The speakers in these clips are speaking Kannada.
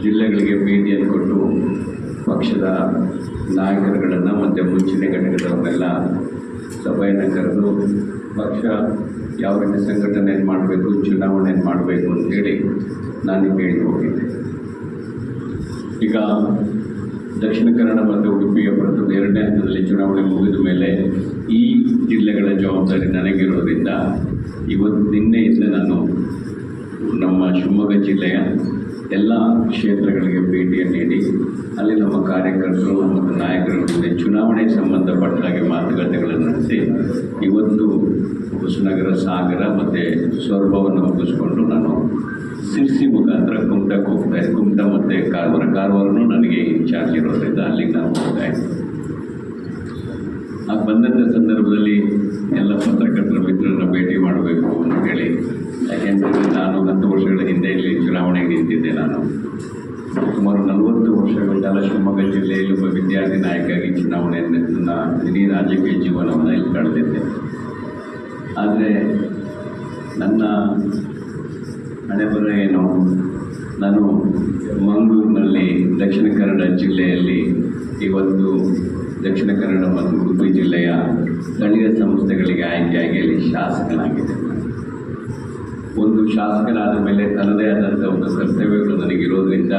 ಜಿಲ್ಲೆಗಳಿಗೆ ಭೇಟಿಯನ್ನು ಕೊಟ್ಟು ಪಕ್ಷದ ನಾಯಕರುಗಳನ್ನು ಮತ್ತು ಮುಂಚಿನ ಘಟಕದವನ್ನೆಲ್ಲ ಸಭೆಯನ್ನು ಕರೆದು ಪಕ್ಷ ಯಾವ ರೀತಿ ಸಂಘಟನೆಯನ್ನು ಮಾಡಬೇಕು, ಚುನಾವಣೆಯನ್ನು ಮಾಡಬೇಕು ಅಂತೇಳಿ ನಾನು ಹೇಳಿ ಹೋಗಿದ್ದೆ. ಈಗ ದಕ್ಷಿಣ ಕನ್ನಡ ಮತ್ತು ಉಡುಪಿಯ ಪ್ರಥಮ 2ನೇ ಹಂತದಲ್ಲಿ ಚುನಾವಣೆ ಮುಗಿದ ಮೇಲೆ ಈ ಜಿಲ್ಲೆಗಳ ಜವಾಬ್ದಾರಿ ನನಗಿರೋದ್ರಿಂದ ನಿನ್ನೆಯಿಂದ ನಾನು ನಮ್ಮ ಶಿವಮೊಗ್ಗ ಜಿಲ್ಲೆಯ ಎಲ್ಲ ಕ್ಷೇತ್ರಗಳಿಗೆ ಭೇಟಿಯನ್ನು ನೀಡಿ ಅಲ್ಲಿ ನಮ್ಮ ಕಾರ್ಯಕರ್ತರು ಮತ್ತು ನಾಯಕರ ಜೊತೆ ಚುನಾವಣೆ ಸಂಬಂಧಪಟ್ಟ ಹಾಗೆ ಮಾತುಕತೆಗಳನ್ನು ನಡೆಸಿ ಇವತ್ತು ಹೊಸನಗರ, ಸಾಗರ ಮತ್ತು ಸೊರಬವನ್ನು ಮುಗಿಸ್ಕೊಂಡು ನಾನು ಸಿರ್ಸಿ ಮುಖಾಂತರ ಕುಮಟಕ್ಕೆ ಹೋಗ್ತಾ ಇದ್ದೆ. ಕುಮಟ ಮತ್ತು ಕಾರವಾರನೂ ನನಗೆ ಇನ್ಚಾರ್ಜ್ ಇರೋದ್ರಿಂದ ಅಲ್ಲಿಗೆ ನಾನು ಹೋಗ್ತಾ ಇದ್ದೆ. ಆಗ ಬಂದಂಥ ಸಂದರ್ಭದಲ್ಲಿ ಎಲ್ಲ ಪತ್ರಕರ್ತರ ಮಿತ್ರರನ್ನ ಭೇಟಿ ಮಾಡಬೇಕು ಅಂತ ಹೇಳಿ, ಯಾಕೆಂದರೆ ನಾನು 10 ವರ್ಷಗಳ ಹಿಂದೆ ಇಲ್ಲಿ ಚುನಾವಣೆಗೆ ನಿಂತಿದ್ದೆ. ನಾನು ಸುಮಾರು 40 ವರ್ಷಗಳ ಕಾಲ ಶಿವಮೊಗ್ಗ ಜಿಲ್ಲೆಯಲ್ಲಿ ಒಬ್ಬ ವಿದ್ಯಾರ್ಥಿ ನಾಯಕಾಗಿ ಚುನಾವಣೆಯನ್ನು ನನ್ನ ಇಡೀ ರಾಜಕೀಯ ಜೀವನವನ್ನು ಇಲ್ಲಿ ಕಳೆದಿದ್ದೆ. ಆದರೆ ನನ್ನ ಹಣೆಬರ ಏನು, ನಾನು ಮಂಗಳೂರಿನಲ್ಲಿ ದಕ್ಷಿಣ ಕನ್ನಡ ಜಿಲ್ಲೆಯಲ್ಲಿ ಇವತ್ತು ದಕ್ಷಿಣ ಕನ್ನಡ ಮತ್ತು ಉಡುಪಿ ಜಿಲ್ಲೆಯ ಸ್ಥಳೀಯ ಸಂಸ್ಥೆಗಳಿಗೆ ಆಯ್ಕೆಯಾಗಿ ಅಲ್ಲಿ ಶಾಸಕನಾಗಿದೆ. ಒಂದು ಶಾಸಕನಾದ ಮೇಲೆ ತನ್ನದೇ ಆದಂಥ ಒಂದು ಕರ್ತವ್ಯಗಳು ನನಗಿರೋದ್ರಿಂದ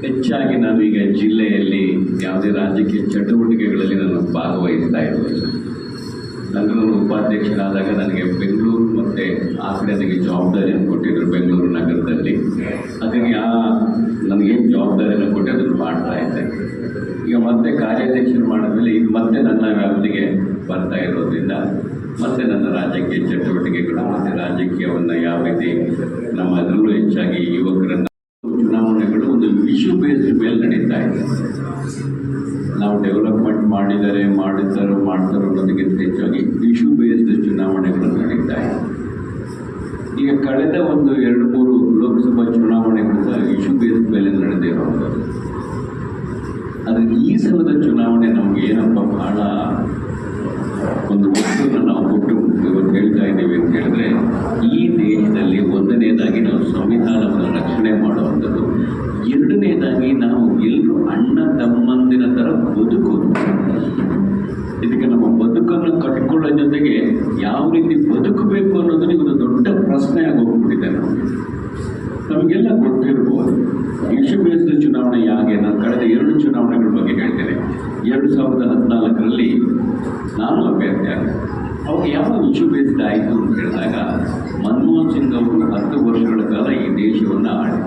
ಹೆಚ್ಚಾಗಿ ನಾನು ಈಗ ಜಿಲ್ಲೆಯಲ್ಲಿ ಯಾವುದೇ ರಾಜಕೀಯ ಚಟುವಟಿಕೆಗಳಲ್ಲಿ ನಾನು ಭಾಗವಹಿಸ್ತಾ ಇರಲಿಲ್ಲ. ನಾನು ಉಪಾಧ್ಯಕ್ಷನಾದಾಗ ನನಗೆ ಬೆಂಗಳೂರು ಮತ್ತು ಆ ಕಡೆ ನನಗೆ ಜವಾಬ್ದಾರಿಯನ್ನು ಕೊಟ್ಟಿದ್ದರು, ಬೆಂಗಳೂರು ನಗರದಲ್ಲಿ. ಹಾಗಾಗಿ ನನಗೇನು ಜವಾಬ್ದಾರಿಯನ್ನು ಕೊಟ್ಟು ಅದನ್ನು ಮಾಡ್ತಾ ಇದ್ದೆ. ಈಗ ಮತ್ತೆ ಕಾರ್ಯಾಧ್ಯಕ್ಷರು ಮಾಡಿದ್ಮೇಲೆ ಇದು ಮತ್ತೆ ನನ್ನ ವ್ಯಾಪ್ತಿಗೆ ಬರ್ತಾ ಇರೋದ್ರಿಂದ ಮತ್ತೆ ನನ್ನ ರಾಜಕೀಯ ಚಟುವಟಿಕೆಗಳು ಮತ್ತು ರಾಜಕೀಯವನ್ನು ಯಾವ ರೀತಿ ನಮ್ಮ ಅದರಲ್ಲೂ ಹೆಚ್ಚಾಗಿ ಯುವಕರನ್ನು ಚುನಾವಣೆಗಳು ಒಂದು ಇಶ್ಯೂ ಬೇಸ್ಡ್ ಮೇಲೆ ನಡೀತಾ ಇದೆ. ನಾವು ಡೆವಲಪ್ಮೆಂಟ್ ಮಾಡ್ತಾರೋ ಅನ್ನೋದಕ್ಕಿಂತ ಹೆಚ್ಚಾಗಿ ಇಶ್ಯೂ ಬೇಸ್ಡ್ ಚುನಾವಣೆಗಳು ನಡೀತಾ ಇದೆ. ಈಗ ಕಳೆದ ಒಂದು 2-3 ಲೋಕಸಭಾ ಚುನಾವಣೆಗಳು ಸಹ ಇಶ್ಯೂ ಬೇಸ್ಡ್ ಮೇಲೆ ನಡೆದಿರೋದು. ಆದರೆ ಈ ಸಲದ ಚುನಾವಣೆ ನಮಗೆ ಏನಪ್ಪ ಬಹಳ ಒಂದು ವಸ್ತುವನ್ನು ನಾವು ಕೊಟ್ಟು ಇವತ್ತು ಹೇಳ್ತಾ ಇದ್ದೀವಿ ಅಂತ ಹೇಳಿದ್ರೆ, ಈ ದೇಶದಲ್ಲಿ ಒಂದನೇದಾಗಿ ನಾವು ಸಂವಿಧಾನವನ್ನು ರಕ್ಷಣೆ ಮಾಡುವಂಥದ್ದು, ಎರಡನೇದಾಗಿ ನಾವು ಎಲ್ಲರೂ ಅಣ್ಣ ತಮ್ಮಂದಿನ ಥರ ಬದುಕೋದು. ಇದಕ್ಕೆ ನಮ್ಮ ಬದುಕನ್ನು ಕಟ್ಟಿಕೊಳ್ಳೋ ಜೊತೆಗೆ ಯಾವ ರೀತಿ ಬದುಕಬೇಕು ಅನ್ನೋದು ಒಂದು ದೊಡ್ಡ ಪ್ರಶ್ನೆ ಆಗೋಗ್ಬಿಟ್ಟಿದೆ. ನಮಗೆಲ್ಲ ಗೊತ್ತಿರ್ಬೋದು ಇಶ್ಯೂ ಬೇಸ್ಡ್ ಚುನಾವಣೆ ಹೇಗೆ. ನಾನು ಕಳೆದ 2 ಚುನಾವಣೆಗಳ ಬಗ್ಗೆ ಹೇಳ್ತೇನೆ. 2014ರಲ್ಲಿ ನಾನು ಅಭ್ಯರ್ಥಿ ಆಗಿದೆ. ಅವಾಗ ಯಾವ ಇಶ್ಯೂ ಬೇಸ್ಡ್ ಆಯಿತು ಅಂತ ಹೇಳಿದಾಗ, ಮನಮೋಹನ್ ಸಿಂಗ್ ಅವರು 10 ವರ್ಷಗಳ ಕಾಲ ಈ ದೇಶವನ್ನು ಆಡಿ,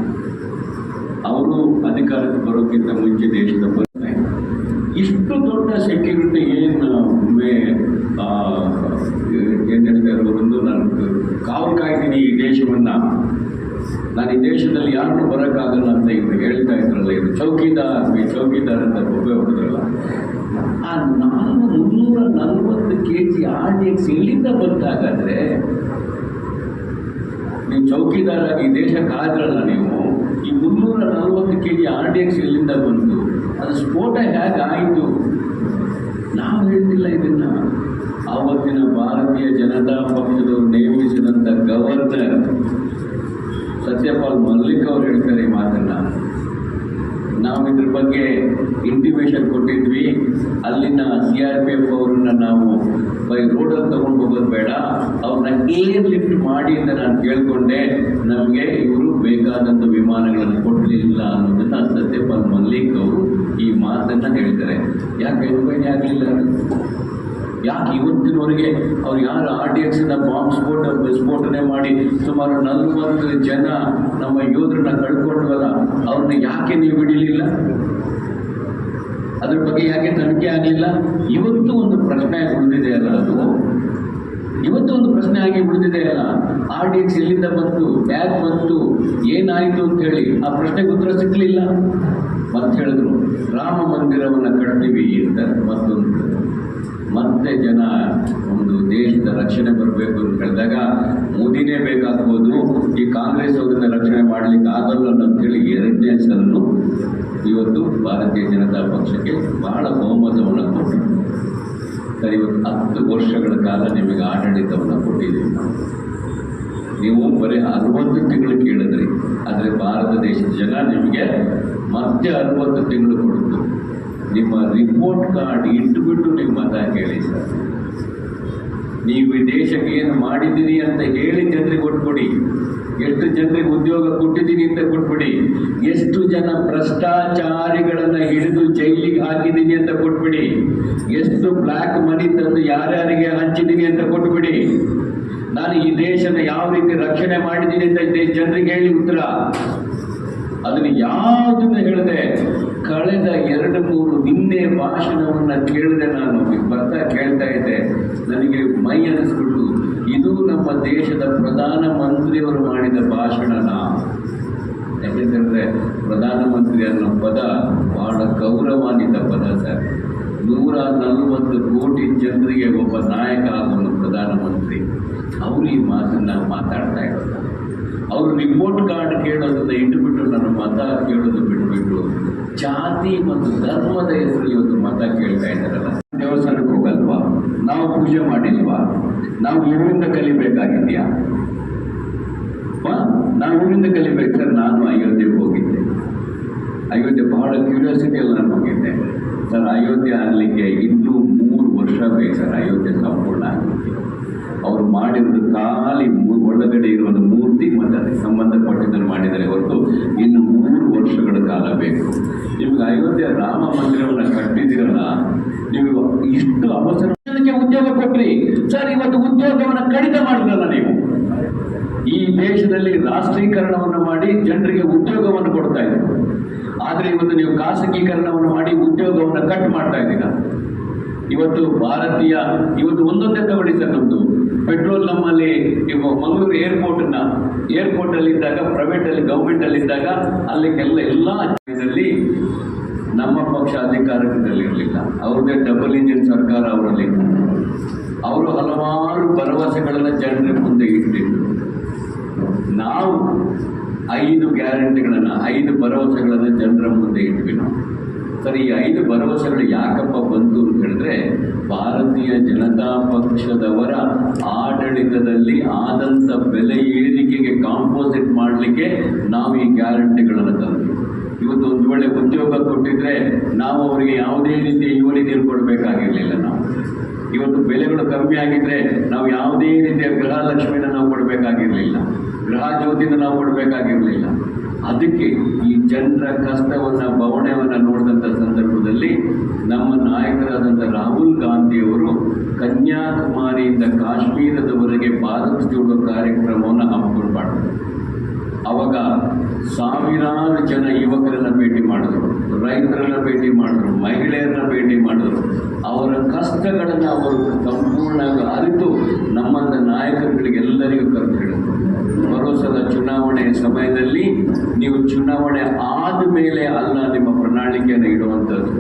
ಅವರು ಅಧಿಕಾರಕ್ಕೆ ಬರೋಕ್ಕಿಂತ ಮುಂಚೆ ದೇಶದ ಬರ್ತಾರೆ ಇಷ್ಟು ದೊಡ್ಡ ಸೆಕ್ಯೂರಿಟಿ ಏನು ಹೇಳ್ತಾರೆ ಅವರೊಂದು, ನಾನು ಕಾವು ಕಾಯ್ತೀನಿ ಈ ದೇಶವನ್ನು, ನಾನು ಈ ದೇಶದಲ್ಲಿ ಯಾರನ್ನೂ ಬರೋಕ್ಕಾಗಲ್ಲ ಅಂತ ಇವರು ಹೇಳ್ತಾ ಇದ್ರಲ್ಲ, ಇವರು ಚೌಕಿದಾರ್ ಅಂತ ಒಬ್ಬೇ ಹೊಡೆದ್ರಲ್ಲ. ಆ 340 kg RDX ಎಲ್ಲಿಂದ ಬಂತಾಗಾದ್ರೆ, ನೀವು ಚೌಕಿದಾರಾಗಿ ಈ ದೇಶಕ್ಕೆ ಆದ್ರಲ್ಲ, ನೀವು ಈ 340 kg RDX ಎಲ್ಲಿಂದ ಬಂತು, ಅದು ಸ್ಫೋಟ ಹೇಗಾಯಿತು? ನಾವು ಹೇಳ್ತಿಲ್ಲ ಇದನ್ನು. ಆವತ್ತಿನ ಭಾರತೀಯ ಜನತಾ ಪಕ್ಷದವರು ನೇಮಿಸಿದಂಥ ಗವರ್ನರ್ ಸತ್ಯಪಾಲ್ ಮಲ್ಲಿಕ್ ಅವರು ಹೇಳ್ತಾರೆ ಈ ಮಾತನ್ನು. ನಾವು ಇದ್ರ ಬಗ್ಗೆ ಇಂಟಿಮೇಷನ್ ಕೊಟ್ಟಿದ್ವಿ, ಅಲ್ಲಿನ CRPF ಅವರನ್ನು ನಾವು ಬೈ ರೋಡಲ್ಲಿ ತಗೊಂಡು ಹೋಗೋದು ಬೇಡ, ಅವ್ರನ್ನ ಏರ್ ಲಿಫ್ಟ್ ಮಾಡಿ ಅಂತ ನಾನು ಕೇಳಿಕೊಂಡೆ. ನಮಗೆ ಇವರು ಬೇಕಾದಂಥ ವಿಮಾನಗಳನ್ನು ಕೊಡಲಿಲ್ಲ ಅನ್ನೋದನ್ನು ಸತ್ಯಪಾಲ್ ಮಲ್ಲಿಕ್ ಅವರು ಈ ಮಾತನ್ನು ಹೇಳ್ತಾರೆ. ಯಾಕೆ ಎನ್ಕ್ವೈರಿ ಆಗಲಿಲ್ಲ? ಯಾಕೆ ಇವತ್ತಿನವರೆಗೆ ಅವ್ರು ಯಾರು RDXನ ಬಾಂಬ್ ಸ್ಫೋಟನೆ ಮಾಡಿ ಸುಮಾರು 40 ಜನ ನಮ್ಮ ಯೋಧರನ್ನ ಕಳ್ಕೊಂಡ್ವಲ್ಲ, ಅವ್ರನ್ನ ಯಾಕೆ ನೀವು ಬಿಡಲಿಲ್ಲ? ಅದ್ರ ಬಗ್ಗೆ ಯಾಕೆ ತನಿಖೆ ಆಗಲಿಲ್ಲ? ಇವತ್ತು ಒಂದು ಪ್ರಶ್ನೆ ಉಳಿದಿದೆ ಅಲ್ಲ, ಅದು ಇವತ್ತು ಒಂದು ಪ್ರಶ್ನೆ ಆಗಿ ಉಳಿದಿದೆ ಅಲ್ಲ. RDX ಎಲ್ಲಿಂದ ಬಂತು, ಯಾಕೆ ಬಂತು, ಏನಾಯಿತು ಅಂತ ಹೇಳಿ ಆ ಪ್ರಶ್ನೆಗೆ ಉತ್ತರ ಸಿಕ್ಕಲಿಲ್ಲ. ಮತ್ತೆ ಹೇಳಿದ್ರು ರಾಮ ಮಂದಿರವನ್ನು ಕಟ್ತೀವಿ ಅಂತ. ಮತ್ತೆ ಜನ ಒಂದು ದೇಶದ ರಕ್ಷಣೆ ಬರಬೇಕು ಅಂತ ಹೇಳಿದಾಗ ಮೋದಿನೇ ಬೇಕಾಗ್ಬೋದು, ಈ ಕಾಂಗ್ರೆಸ್ ಅವರಿಂದ ರಕ್ಷಣೆ ಮಾಡಲಿಕ್ಕೆ ಆಗಲ್ಲ ಅಂತೇಳಿ 2ನೇ ಸಲನು ಇವತ್ತು ಭಾರತೀಯ ಜನತಾ ಪಕ್ಷಕ್ಕೆ ಬಹಳ ಬಹುಮತವನ್ನು ಕೊಟ್ಟರು. ಸರಿ, ಇವತ್ತು 10 ವರ್ಷಗಳ ಕಾಲ ನಿಮಗೆ ಆಡಳಿತವನ್ನು ಕೊಟ್ಟಿದ್ದೀವಿ ನಾವು. ನೀವು ಬರೀ 60 ತಿಂಗಳು ಕೇಳಿದ್ರಿ, ಆದರೆ ಭಾರತ ದೇಶದ ಜನ ನಿಮಗೆ ಮತ್ತೆ 60 ತಿಂಗಳು ಕೊಡ್ತು. ನಿಮ್ಮ ರಿಪೋರ್ಟ್ ಕಾರ್ಡ್ ಇಟ್ಟುಬಿಟ್ಟು ನೀವು ಮತ ಕೇಳಿ ಸರ್. ನೀವು ಈ ದೇಶಕ್ಕೆ ಏನು ಮಾಡಿದ್ದೀರಿ ಅಂತ ಹೇಳಿ ಜನರಿಗೆ ಕೊಟ್ಬಿಡಿ. ಎಷ್ಟು ಜನರಿಗೆ ಉದ್ಯೋಗ ಕೊಟ್ಟಿದ್ದೀನಿ ಅಂತ ಕೊಟ್ಬಿಡಿ. ಎಷ್ಟು ಜನ ಭ್ರಷ್ಟಾಚಾರಿಗಳನ್ನು ಹಿಡಿದು ಜೈಲಿಗೆ ಹಾಕಿದ್ದೀನಿ ಅಂತ ಕೊಟ್ಬಿಡಿ. ಎಷ್ಟು ಬ್ಲ್ಯಾಕ್ ಮನಿ ತಂದು ಯಾರ್ಯಾರಿಗೆ ಹಂಚಿದ್ದೀನಿ ಅಂತ ಕೊಟ್ಬಿಡಿ. ನಾನು ಈ ದೇಶನ ಯಾವ ರೀತಿ ರಕ್ಷಣೆ ಮಾಡಿದ್ದೀನಿ ಅಂತ ಜನರಿಗೆ ಹೇಳಿ ಉತ್ತರ. ಅದನ್ನು ಯಾವುದನ್ನು ಹೇಳಿದೆ, ಕಳೆದ 2-3 ನಿನ್ನೆ ಭಾಷಣವನ್ನು ಕೇಳಿದೆ. ನಾನು ಬರ್ತಾ ಕೇಳ್ತಾ ಇದ್ದೆ, ನನಗೆ ಮೈ ಅನಿಸ್ಬಿಟ್ಟು ಇದು ನಮ್ಮ ದೇಶದ ಪ್ರಧಾನಮಂತ್ರಿಯವರು ಮಾಡಿದ ಭಾಷಣನ. ಯಾಕೆಂತಂದರೆ ಪ್ರಧಾನಮಂತ್ರಿ ಅನ್ನೋ ಪದ ಬಹಳ ಗೌರವಾನ್ವಿತ ಪದ ಸರ್. 140 ಕೋಟಿ ಜನರಿಗೆ ಒಬ್ಬ ನಾಯಕ ಆಗೋನು ಪ್ರಧಾನಮಂತ್ರಿ. ಅವರು ಈ ಮಾತನ್ನು ಮಾತಾಡ್ತಾ ಇರೋದು. ಅವರು ರಿಪೋರ್ಟ್ ಕಾರ್ಡ್ ಕೇಳೋದನ್ನ ಇಟ್ಟುಬಿಟ್ಟು ನನ್ನ ಮತ ಕೇಳೋದು ಬಿಟ್ಟುಬಿಟ್ಟು ಜಾತಿ ಮತ್ತು ಧರ್ಮದ ಹೆಸರು ಇವತ್ತು ಮತ ಕೇಳ್ತಾ ಇದ್ದಾರಲ್ಲ. ದೇವಸ್ಥಾನಕ್ಕೆ ಹೋಗಲ್ವಾ? ನಾವು ಪೂಜೆ ಮಾಡಿಲ್ವಾ? ನಾವು ಇವರಿಂದ ಕಲಿಬೇಕಾಗಿದೆಯಾ? ನಾವು ಇವರಿಂದ ಕಲಿಬೇಕು ಸರ್. ನಾನು ಅಯೋಧ್ಯೆಗೆ ಹೋಗಿದ್ದೆ. ಅಯೋಧ್ಯೆ ಬಹಳ ಕ್ಯೂರಿಯಾಸಿಟಿಯಲ್ಲಿ ನಾನು ಹೋಗಿದ್ದೆ ಸರ್. ಅಯೋಧ್ಯೆ ಆಗಲಿಕ್ಕೆ ಇನ್ನೂ 3 ವರ್ಷ ಬೇಕು ಸರ್. ಅಯೋಧ್ಯೆ ಸಂಪೂರ್ಣ ಆಗಲಿಕ್ಕೆ ಅವರು ಮಾಡಿರೋದು ಖಾಲಿ ಒಳಗಡೆ ಇರುವ ಮೂರ್ತಿ ಮತ್ತು ಅದಕ್ಕೆ ಸಂಬಂಧಪಟ್ಟಿದ್ದನ್ನು ಮಾಡಿದರೆ ಹೊರತು ಇನ್ನು 3 ವರ್ಷಗಳ ಕಾಲ ಬೇಕು. ನಿಮ್ಗೆ ಅಯೋಧ್ಯೆ ರಾಮ ಮಂದಿರವನ್ನು ಕಟ್ಟಿದ್ದೀರಲ್ಲ, ನೀವು ಇಷ್ಟು ಅವಸರಕ್ಕೆ ಉದ್ಯೋಗ ಕೊಟ್ರಿ ಸರ್. ಇವತ್ತು ಉದ್ಯೋಗವನ್ನು ಕಡಿತ ಮಾಡಿದ್ರಲ್ಲ ನೀವು. ಈ ದೇಶದಲ್ಲಿ ರಾಷ್ಟ್ರೀಕರಣವನ್ನು ಮಾಡಿ ಜನರಿಗೆ ಉದ್ಯೋಗವನ್ನು ಕೊಡ್ತಾ ಇದ್ರು. ಆದರೆ ಇವತ್ತು ನೀವು ಖಾಸಗೀಕರಣವನ್ನು ಮಾಡಿ ಉದ್ಯೋಗವನ್ನು ಕಟ್ ಮಾಡ್ತಾ ಇದ್ದೀರಾ. ಇವತ್ತು ಭಾರತೀಯ ಇವತ್ತು ಒಂದೊಂದೇ ತಗೊಳ್ಳಿ ಸರ್. ನಮ್ಮದು ಪೆಟ್ರೋಲ್ ನಮ್ಮಲ್ಲಿ ಮಂಗಳೂರು ಏರ್ಪೋರ್ಟಲ್ಲಿದ್ದಾಗ, ಪ್ರೈವೇಟಲ್ಲಿ ಗೌರ್ಮೆಂಟಲ್ಲಿದ್ದಾಗ ಎಲ್ಲ ಇದರಲ್ಲಿ ನಮ್ಮ ಪಕ್ಷ ಅಧಿಕಾರದಲ್ಲಿರಲಿಲ್ಲ. ಅವ್ರದ್ದೇ ಡಬಲ್ ಇಂಜಿನ್ ಸರ್ಕಾರ ಅವರಲ್ಲಿ. ಅವರು ಹಲವಾರು ಭರವಸೆಗಳನ್ನು ಜನರ ಮುಂದೆ ಇಟ್ಟಿದ್ರು. ನಾವು 5 ಗ್ಯಾರಂಟಿಗಳನ್ನು 5 ಭರವಸೆಗಳನ್ನು ಜನರ ಮುಂದೆ ಇಟ್ವಿ ನಾವು. ಸರಿ, ಈ 5 ಭರವಸೆಗಳು ಯಾಕಪ್ಪ ಬಂತು ಅಂತ ಹೇಳಿದ್ರೆ, ಭಾರತೀಯ ಜನತಾ ಪಕ್ಷದವರ ಆಡಳಿತದಲ್ಲಿ ಆದಂಥ ಬೆಲೆ ಏರಿಕೆಗೆ ಕಾಂಪೋಸಿಟ್ ಮಾಡಲಿಕ್ಕೆ ನಾವು ಈ ಗ್ಯಾರಂಟಿಗಳನ್ನು ತಂದ್ವಿ. ಇವತ್ತು ಒಂದು ವೇಳೆ ಉದ್ಯೋಗ ಕೊಟ್ಟಿದ್ರೆ ನಾವು ಅವರಿಗೆ ಯಾವುದೇ ರೀತಿಯ ಯೂನಿಯನ್ ಕೊಡಬೇಕಾಗಿರಲಿಲ್ಲ. ನಾವು ಇವತ್ತು ಬೆಲೆಗಳು ಕಮ್ಮಿ ಆಗಿದ್ರೆ ನಾವು ಯಾವುದೇ ರೀತಿಯ ಗೃಹಲಕ್ಷ್ಮಿನ ನಾವು ಕೊಡಬೇಕಾಗಿರಲಿಲ್ಲ, ಗೃಹ ಜ್ಯೋತಿನ ನಾವು ಕೊಡಬೇಕಾಗಿರಲಿಲ್ಲ. ಅದಕ್ಕೆ ಈ ಜನರ ಕಷ್ಟವನ್ನು ಬವಣೆಯನ್ನು ನೋಡಿದಂಥ ಸಂದರ್ಭದಲ್ಲಿ ನಮ್ಮ ನಾಯಕರಾದಂಥ ರಾಹುಲ್ ಗಾಂಧಿಯವರು ಕನ್ಯಾಕುಮಾರಿಯಿಂದ ಕಾಶ್ಮೀರದವರೆಗೆ ಭಾರತ್ ಜೋಡೋ ಕಾರ್ಯಕ್ರಮವನ್ನು ಹಮ್ಮಿಕೊಂಡು ಮಾಡಿದ್ರು. ಅವಾಗ ಸಾವಿರಾರು ಜನ ಯುವಕರನ್ನು ಭೇಟಿ ಮಾಡಿದ್ರು, ರೈತರನ್ನ ಭೇಟಿ ಮಾಡಿದ್ರು, ಮಹಿಳೆಯರನ್ನ ಭೇಟಿ ಮಾಡಿದ್ರು. ಅವರ ಕಷ್ಟಗಳನ್ನು ಅವರು ಸಂಪೂರ್ಣವಾಗಿ ಅರಿತು ನಮ್ಮಂಥ ನಾಯಕರುಗಳಿಗೆಲ್ಲರಿಗೂ ಕರೆದು ಹೇಳಿದರು, ಬರೋ ಸಲ ಚುನಾವಣೆ ಸಮಯದಲ್ಲಿ ನೀವು ಚುನಾವಣೆ ಆದ ಮೇಲೆ ಅಲ್ಲ ನಿಮ್ಮ ಪ್ರಣಾಳಿಕೆಯನ್ನು ಇಡುವಂಥದ್ದು,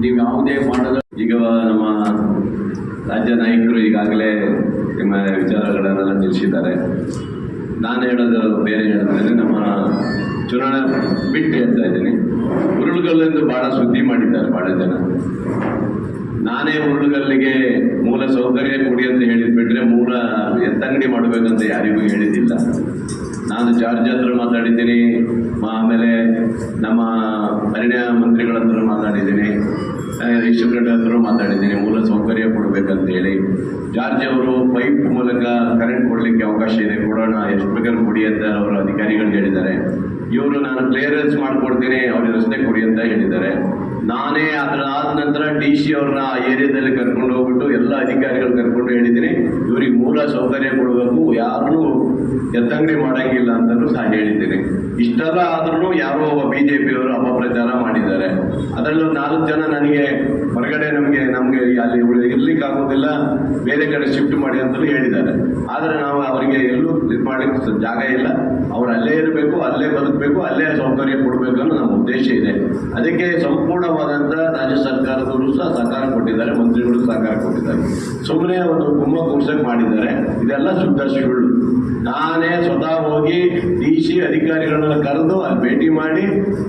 ನೀವು ಯಾವುದೇ ಮಾಡೋದು. ಈಗ ನಮ್ಮ ರಾಜ್ಯ ನಾಯಕರು ಈಗಾಗಲೇ ನಿಮ್ಮ ವಿಚಾರಗಳನ್ನೆಲ್ಲ ತಿಳಿಸಿದ್ದಾರೆ. ನಾನು ಹೇಳೋದು ಬೇರೆ ಹೇಳಿದ್ರೆ, ನಮ್ಮ ಚುನಾವಣೆ ಬಿಟ್ಟು ಹೇಳ್ತಾ ಇದ್ದೀನಿ. ಉರುಳುಗಲ್ಲೆಂದು ಭಾಳ ಸುದ್ದಿ ಮಾಡಿದ್ದಾರೆ ಭಾಳ ಜನ. ನಾನೇ ಉರುಳುಗಲ್ಲಿಗೆ ಮೂಲ ಸೌಕರ್ಯ ಕೊಡಿ ಅಂತ ಹೇಳಿದ್ಬಿಟ್ರೆ ಮೂಲ ಎತ್ತಂಗಡಿ ಮಾಡಬೇಕಂತ ಯಾರಿಗೂ ಹೇಳಿದ್ದಿಲ್ಲ. ನಾನು ಜಾರ್ಜ್ ಹತ್ರ ಮಾತಾಡಿದ್ದೀನಿ, ಆಮೇಲೆ ನಮ್ಮ ಅರಣ್ಯ ಮಂತ್ರಿಗಳ ಹತ್ರ ಮಾತಾಡಿದ್ದೀನಿ, ಈಶ್ವರ ಹತ್ರ ಮಾತಾಡಿದ್ದೀನಿ ಮೂಲ ಸೌಕರ್ಯ ಕೊಡಬೇಕಂತ ಹೇಳಿ. ಜಾರ್ಜ್ ಅವರು ಪೈಪ್ ಮೂಲಕ ಕರೆಂಟ್ ಕೊಡಲಿಕ್ಕೆ ಅವಕಾಶ ಇದೆ, ಕೊಡೋಣ, ಎಷ್ಟು ಬೇಕಾದ್ರೂ ಕೊಡಿ ಅಂತ ಅವರು ಅಧಿಕಾರಿಗಳು ಹೇಳಿದ್ದಾರೆ. ಇವರು ನಾನು ಕ್ಲಿಯರೆನ್ಸ್ ಮಾಡಿಕೊಡ್ತೀನಿ, ಅವ್ರಿಗೆ ರಸ್ತೆ ಕೊಡಿ ಅಂತ ಹೇಳಿದ್ದಾರೆ. ನಾನೇ ಅದರ ಆದ ನಂತರ DC ಅವ್ರನ್ನ ಆ ಏರಿಯಾದಲ್ಲಿ ಕರ್ಕೊಂಡು ಹೋಗ್ಬಿಟ್ಟು ಎಲ್ಲ ಅಧಿಕಾರಿಗಳು ಕರ್ಕೊಂಡು ಹೇಳಿದ್ದೀನಿ, ಇವ್ರಿಗೆ ಮೂಲ ಸೌಕರ್ಯ ಕೊಡಬೇಕು, ಯಾರನ್ನೂ ಎತ್ತಂಗಡಿ ಮಾಡೋಂಗಿಲ್ಲ ಅಂತಲೂ ಸಹ ಹೇಳಿದ್ದೀನಿ. ಇಷ್ಟೆಲ್ಲ ಆದ್ರೂ ಯಾರೋ ಒಬ್ಬ BJPಯವರು ಅಪಪ್ರಚಾರ ಮಾಡಿದ್ದಾರೆ. ಅದರಲ್ಲೂ 4 ಜನ ನನಗೆ ಹೊರಗಡೆ ನಮಗೆ ಅಲ್ಲಿ ಇರ್ಲಿಕ್ಕಾಗೋದಿಲ್ಲ, ಬೇರೆ ಕಡೆ ಶಿಫ್ಟ್ ಮಾಡಿ ಅಂತಲೂ ಹೇಳಿದ್ದಾರೆ. ಆದರೆ ನಾವು ಅವರಿಗೆ ಎಲ್ಲೂ ಇದು ಮಾಡಲಿಕ್ಕೆ ಜಾಗ ಇಲ್ಲ, ಅವ್ರು ಅಲ್ಲೇ ಇರಬೇಕು, ಅಲ್ಲೇ ಬದುಕಬೇಕು, ಅಲ್ಲೇ ಸೌಕರ್ಯ ಕೊಡಬೇಕು ಅನ್ನೋ ನಮ್ಮ ಉದ್ದೇಶ ಇದೆ. ಅದಕ್ಕೆ ಸಂಪೂರ್ಣವಾದಂಥ ರಾಜ್ಯ ಸರ್ಕಾರದವರು ಸಹ ಸಹಕಾರ ಕೊಟ್ಟಿದ್ದಾರೆ, ಮಂತ್ರಿಗಳು ಸಹಕಾರ ಕೊಟ್ಟಿದ್ದಾರೆ. ಸುಮ್ಮನೆ ಒಂದು ಕುಂಭಕುಂಸಕ್ಕೆ ಮಾಡಿದ್ದಾರೆ. ಇದೆಲ್ಲ ಶುದ್ಧ ಸುಳ್ಳು. ನಾನೇ ಸ್ವತಃ ಹೋಗಿ DC ಅಧಿಕಾರಿಗಳನ್ನ ಕರೆದು ಅಲ್ಲಿ ಭೇಟಿ ಮಾಡಿ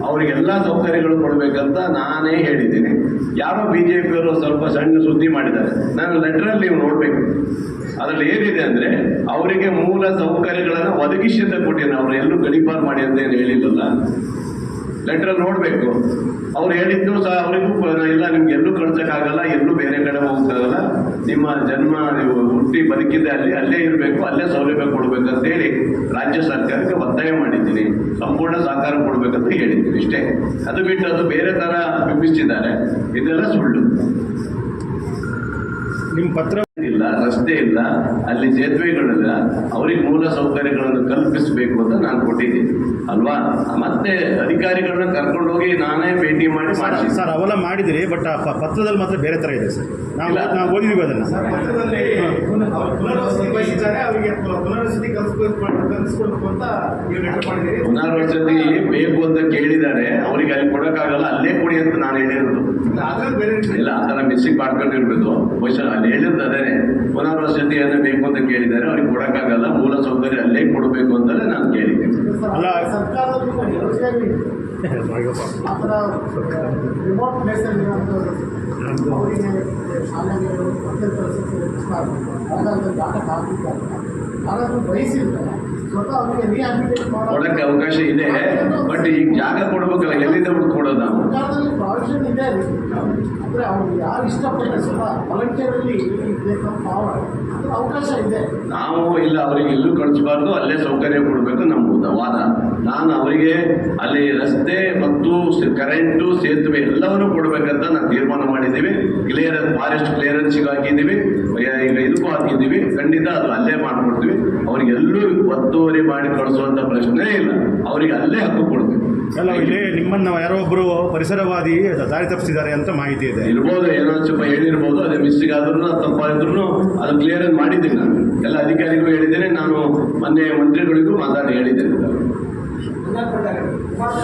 ಅವರಿಗೆಲ್ಲ ಸೌಕರ್ಯಗಳು ಕೊಡಬೇಕಂತ ನಾನೇ ಹೇಳಿದ್ದೀನಿ. ಯಾರೋ BJPಯವರು ಸ್ವಲ್ಪ ಸಣ್ಣ ಸುದ್ದಿ ಮಾಡಿದ್ದಾರೆ. ನಾನು ನಾನು ಲೆಟರಲ್ಲಿ ನೀವು ನೋಡಬೇಕು. ಅದರಲ್ಲಿ ಏನಿದೆ ಅಂದರೆ ಅವರಿಗೆ ಮೂಲ ಸೌಕರ್ಯಗಳನ್ನು ಒದಗಿಸಿದ ಕೊಟ್ಟಿನ ಅವರು ಎಲ್ಲೂ ಗಡೀಪಾರು ಮಾಡಿ ಅಂತ ಏನು ಹೇಳಿಲ್ಲಲ್ಲ. ಲೆಟ್ರಲ್ಲಿ ನೋಡಬೇಕು. ಅವ್ರು ಹೇಳಿದ್ದು ಸಹ ಅವರಿಗೂ ಇಲ್ಲ, ನಿಮ್ಗೆ ಎಲ್ಲೂ ಕಳ್ಸೋಕ್ಕಾಗಲ್ಲ, ಎಲ್ಲೂ ಬೇರೆ ಕಡೆ ಹೋಗೋಕ್ಕಾಗಲ್ಲ, ನಿಮ್ಮ ಜನ್ಮ ನೀವು ಹುಟ್ಟಿ ಬದುಕಿದ್ದೆ ಅಲ್ಲೇ ಇರಬೇಕು, ಅಲ್ಲೇ ಸೌಲಭ್ಯ ಕೊಡಬೇಕಂತೇಳಿ ರಾಜ್ಯ ಸರ್ಕಾರಕ್ಕೆ ಒತ್ತಾಯ ಮಾಡಿದ್ದೀನಿ. ಸಂಪೂರ್ಣ ಸಹಕಾರ ಕೊಡಬೇಕಂತ ಹೇಳಿದ್ದೀನಿ ಇಷ್ಟೇ. ಅದು ಬಿಟ್ಟು ಅದು ಬೇರೆ ಥರ ಬಿಂಬಿಸಿದ್ದಾರೆ, ಇದೆಲ್ಲ ಸುಳ್ಳು. ನಿಮ್ಮ ಪತ್ರ ಇಲ್ಲ, ರಸ್ತೆ ಇಲ್ಲ, ಅಲ್ಲಿ ಸೇತುವೆಗಳಿಲ್ಲ, ಅವ್ರಿಗೆ ಮೂಲ ಸೌಕರ್ಯಗಳನ್ನು ಕಲ್ಪಿಸಬೇಕು ಅಂತ ನಾನು ಕೊಟ್ಟಿದ್ದೀನಿ ಅಲ್ವಾ. ಮತ್ತೆ ಅಧಿಕಾರಿಗಳನ್ನ ಕರ್ಕೊಂಡೋಗಿ ನಾನೇ ಭೇಟಿ ಮಾಡಿ ಮಾಡಿಸಿ ಸರ್ ಅವೆಲ್ಲ ಮಾಡಿದಿರಿ, ಬಟ್ ಆ ಪತ್ರದಲ್ಲಿ ಮಾತ್ರ ಬೇರೆ ಥರ ಇದೆ ಸರ್. ನಾವು ಓದಿದ್ವಿ ಅದನ್ನು. ಪುನರ್ವಸತಿ ಬೇಕು ಅಂತ ಕೇಳಿದ್ದಾರೆ, ಅವ್ರಿಗೆ ಅಲ್ಲಿ ಕೊಡೋಕ್ಕಾಗಲ್ಲ, ಅಲ್ಲೇ ಕೊಡಿ ಅಂತ ನಾನು ಹೇಳಿರೋದು. ಇಲ್ಲ, ಆ ಥರ ಮಿಸ್ಸಿಂಗ್ ಮಾಡ್ಕೊಂಡಿರ್ಬೇಕು. ಬಹುಶಃ ಅಲ್ಲಿ ಹೇಳಿದ್ದು ಅದೇ, ಪುನರ್ವಸತಿಯನ್ನು ಬೇಕು ಅಂತ ಕೇಳಿದ್ದಾರೆ, ಅವ್ರಿಗೆ ಕೊಡೋಕ್ಕಾಗಲ್ಲ, ಮೂಲ ಸೌಕರ್ಯ ಅಲ್ಲೇ ಕೊಡಬೇಕು ಅಂತಲೇ ನಾನು ಕೇಳಿದ್ದೀನಿ. ಅಲ್ಲ ಕೊಡಕ್ಕೆ ಅವಕಾಶ ಇದೆ, ಬಟ್ ಈಗ ಜಾಗ ಕೊಡ್ಬೇಕಲ್ಲ, ಎಲ್ಲಿಂದ ಕೊಡೋದು ನಾವು? ಪ್ರಾವಿಷನ್ ಇದೆ ಅಂದ್ರೆ ಅವ್ರು ಯಾರು ಇಷ್ಟಪಟ್ಟರೆ ಸ್ವಲ್ಪ ವಾಲಂಟಿಯರಲ್ಲಿ ಅವಕಾಶ ಇದೆ. ನಾವು ಇಲ್ಲ, ಅವರಿಗೆ ಎಲ್ಲೂ ಕಳಿಸಬಾರ್ದು, ಅಲ್ಲೇ ಸೌಕರ್ಯ ಕೊಡಬೇಕು ನಮ್ಮ ವಾದ. ನಾನು ಅವರಿಗೆ ಅಲ್ಲಿ ರಸ್ತೆ ಮತ್ತು ಕರೆಂಟು, ಸೇತುವೆ ಎಲ್ಲವನ್ನೂ ಕೊಡಬೇಕಂತ ನಾನು ತೀರ್ಮಾನ ಮಾಡಿದ್ದೀವಿ. ಫಾರೆಸ್ಟ್ ಕ್ಲಿಯರೆನ್ಸ್ಗೆ ಹಾಕಿದ್ದೀವಿ, ಈಗ ಇದಕ್ಕೂ ಹಾಕಿದ್ದೀವಿ. ಖಂಡಿತ ಅದು ಅಲ್ಲೇ ಮಾಡಿಕೊಡ್ತೀವಿ. ಅವರಿಗೆಲ್ಲೂ ಒತ್ತುವರಿ ಮಾಡಿ ಕಳಿಸುವಂಥ ಪ್ರಶ್ನೆ ಇಲ್ಲ, ಅವರಿಗೆ ಅಲ್ಲೇ ಹಕ್ಕು ಕೊಡ್ತೀವಿ. ಅಲ್ಲ, ಇಲ್ಲಿ ನಿಮ್ಮನ್ನು ಯಾರೋ ಒಬ್ಬರು ಪರಿಸರವಾದಿ ದಾರಿ ತಪ್ಪಿಸಿದ್ದಾರೆ ಅಂತ ಮಾಹಿತಿ ಇದೆ. ಇರ್ಬೋದು, ಏನೋ ಸ್ವಲ್ಪ ಹೇಳಿರ್ಬೋದು, ಅದೇ ಮಿಸ್ಟೇಕ್ ಆದ್ರೂ ತಪ್ಪಾದ್ರೂ ಅದು ಕ್ಲಿಯರೆನ್ಸ್ ಮಾಡಿದ್ದೀನಿ. ನಾನು ಎಲ್ಲ ಅಧಿಕಾರಿಗಳು ಹೇಳಿದ್ದೇನೆ, ನಾನು ಮೊನ್ನೆ ಮಂತ್ರಿಗಳಿಗೂ ಮಾತಾಡಿ ಹೇಳಿದ್ದೇನೆ.